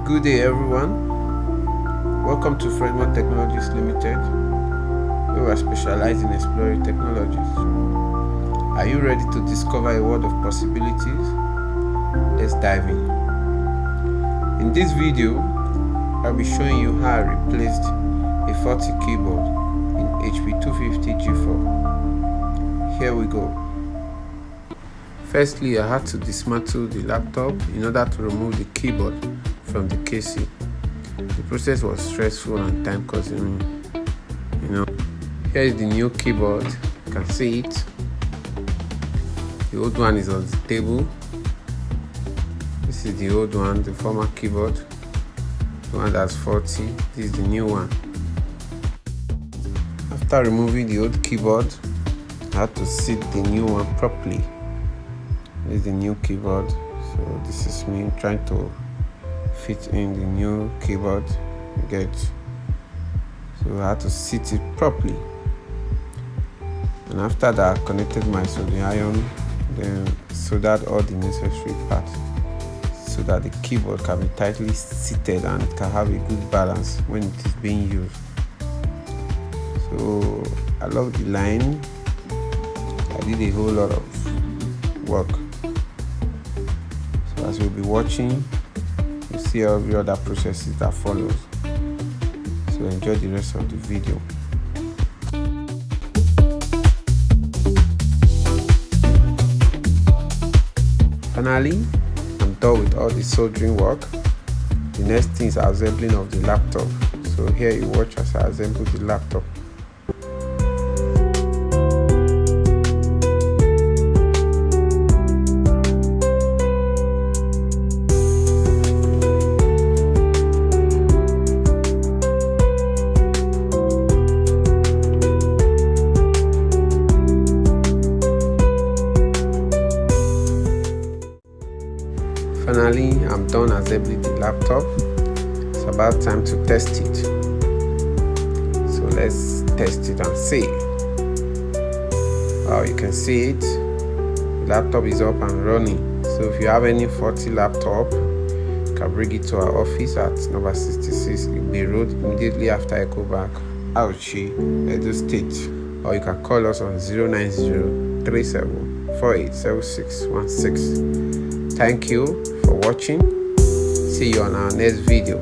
Good day everyone, welcome to Fredmore Technologies Limited, where we are specialized in exploring technologies. Are you ready to discover a world of possibilities? Let's dive in. In this video, I'll be showing you how I replaced a faulty keyboard in HP 250 G4. Here we go. Firstly, I had to dismantle the laptop in order to remove the keyboard from the casing. The process was stressful and time consuming. Here is the new keyboard. You can see it. The old one is on the table. This is the old one, the former keyboard, the one that's faulty. This is the new one. After removing the old keyboard, I had to seat the new one properly. This is the new keyboard. So this is me trying to fit in the new keyboard. You get. So I had to seat it properly. And after that, I connected my soldering iron, then soldered all the necessary parts so that the keyboard can be tightly seated and it can have a good balance when it is being used. So along the line, I did a whole lot of work. So as you'll be watching, you see all the other processes that follows. So enjoy the rest of the video. Finally, I'm done with all the soldering work. The next thing is assembling of the laptop. So here you watch as I assemble the laptop. Finally, I'm done assembling the laptop. It's about time to test it. So let's test it and see. Wow, you can see it. The laptop is up and running. So if you have any faulty laptop, you can bring it to our office at number 66 Igbe Road immediately after Ecobank, Auchi, Edo State. Or you can call us on 090-3748-7616. Thank you for watching. See you on our next video.